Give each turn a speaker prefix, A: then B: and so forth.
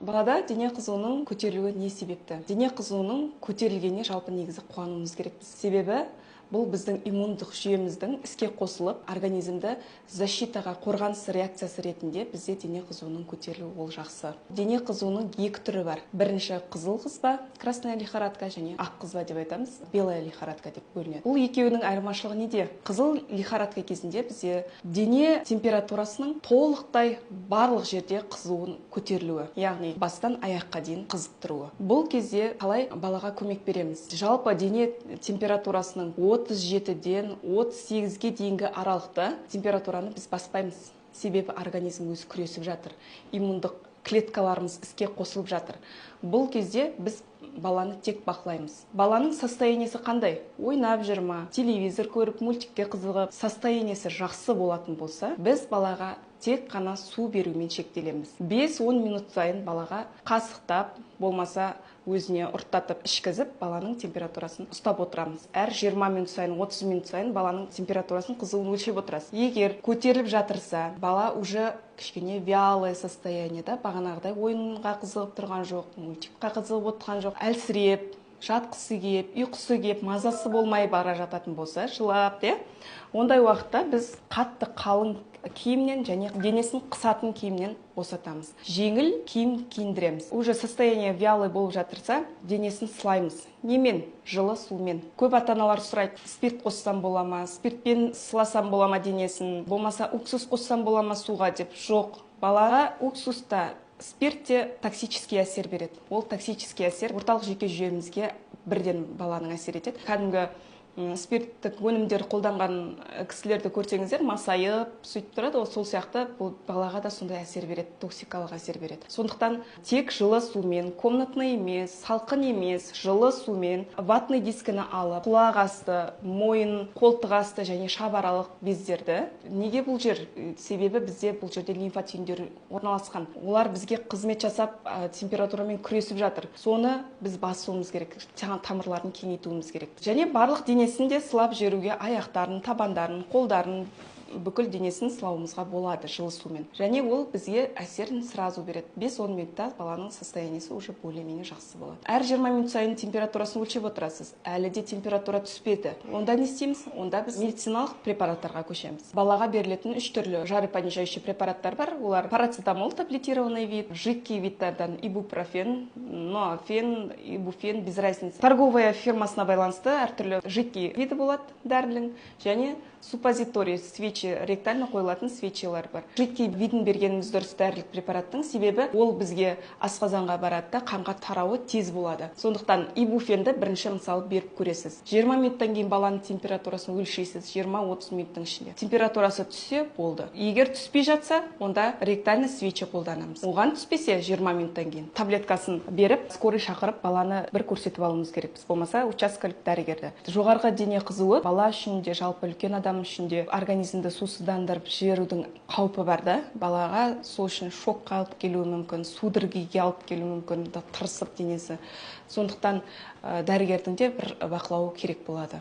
A: Балада дене қызуының көтерілуі не себепті? Дене қызуының көтерілгеніне жалпы негізі қуануымыз керекпіз. Себебі бұл біздің иммундық жүйеміздің іске қосылып, организмді защитаға, қорғаныс реакциясы ретінде бізде дене қызуының көтерілуі ол жақсы. Дене қызуының екі түрі бар. Бірінші қызыл қызба, красная лихорадка, және ақ қызба деп айтамыз, белая лихорадка деп бөлінеді. Бұл екеуінің айырмашылығы неде? Қызыл лихорадка кезінде бізде дене температурасының толықтай барлық жерде қызуын көтерілуі, яғни бастан аяққа дейін қызықтыруы. Бұл кезде қалай балаға көмек береміз? Жалпы дене температурасының 37-ден 38-ге дейінгі аралықта температураны біз баспаймыз. Себебі организм өзі күресіп жатыр. Иммундық клеткаларымыз іске қосылып жатыр. Бұл кезде біз баланы тек бақылаймыз. Баланың состояниесі қандай? Ойнап жүр ма? Телевизор көріп, мультикке қызығып, состояниесі жақсы болатын болса, біз балаға тек қана су берумен шектелеміз. 5-10 минут сайын балаға қасықтап, болмаса өзіне ұрттатып ішкізіп, баланың температурасын ұстап отырамыз. Әр 20 минут сайын, 30 минут сайын баланың температурасын, қызуын өлшеп отырасыз. Егер көтеріліп жатырса, бала уже кішкене вялое состояниеда, бағанағыдай ойынға қызығып тұрған жоқ, мультикқа қызығып отырған жоқ, әлсіреп, жатқысы кеп, ұйқысы кеп, мазасы болмай бара жататын болса, жылап, ондай уақытта біз қатты қалың киімнен және денесін қысатын киімнен босатамыз. Жеңіл киім киіндіреміз. Уже состояние вялый болып жатырса, денесін сылаймыз. Немен? Жылы сумен. Көп ата-аналар сұрайды, спирт қоссам бола ма, спиртпен сыласам бола ма денесін, болмаса уксус қоссам бола ма суға деп. Жоқ. Балаға уксуста спиртте токсический әсер береді. Ол токсический әсер орталық жүйке жүйемізге бірден баланың әсер етеді. Кәдімгі спирттік өнімдер қолданған кісілерді көрсеңіздер, масайып, сөйтіп тұрады, ол сол сияқты бұл балаға да сондай әсер береді, токсикалық әсер береді. Сондықтан тек жылы сумен, комнатный емес, салқын емес, жылы сумен ватный дискіні алып, құлақ асты, мойын, қолтық асты және шабаралық бездерді. Неге бұл жер? Себебі бізде бұл жерде лимфа түйіндері орналасқан. Олар бізге қызмет жасап, температурамен күресіп жатыр. Соны біз басуымыз керек, тамырларын кеңейтуіміз керек. Және барлық денесінде сылап жүруге аяқтарын, табандарын, қолдарын, бүкіл денесін сылауымызға болады жылы сумен. Және ол бізге әсерін сразу береді. 5-10 минутта баланың состояниесі уже более-менее жақсы болады. Әр 20 минут сайын температурасын өлшеп отырасыз. Әлі де температура түспеді. Онда не істейміз? Онда біз медициналық препараттарға көшеміз. Балаға берілетін 3 түрлі жаропонижающий препараттар бар. Олар парацетамол таблетированный вид, жидкий видтардан ибупрофен, ноафен, ибуфен, без разницы. Торговая фирмасына байланысты әртүрлі жидкий виді болады дәрінің, және суппозиторий, свечи, ректально қойылатын свечилар бар. Жидкий видін бергеніміз дұрыс дәрілік препараттың себебі ол бізге асқазанға барады да, қанға тарауы тез болады. Сондықтан ибуфенді бірінші мысалы беріп көресіз. 20 минуттан кейін баланың температурасын өлшейсіз, 20-30 минуттың ішінде. Температурасы түссе болды. Егер түспей жатса, онда ректально свечи қолданамыз. Оған түспесе 20 минуттан кейін таблеткасын беріп, скорый шақырып, баланы бір көрсетіп алуымыз керекпіз. Болмаса учаскелік дәрігерді. Жоғарғы дене қызуы бала үшін де, жалпы үлкен адам үшін де организмді сусыздандырып жіберудің қаупі бар да. Балаға сол үшін шокқа алып келуі мүмкін, судорогиге алып келуі мүмкін, тырысып денесі. Сондықтан дәрігердің де бір бақылауы керек болады.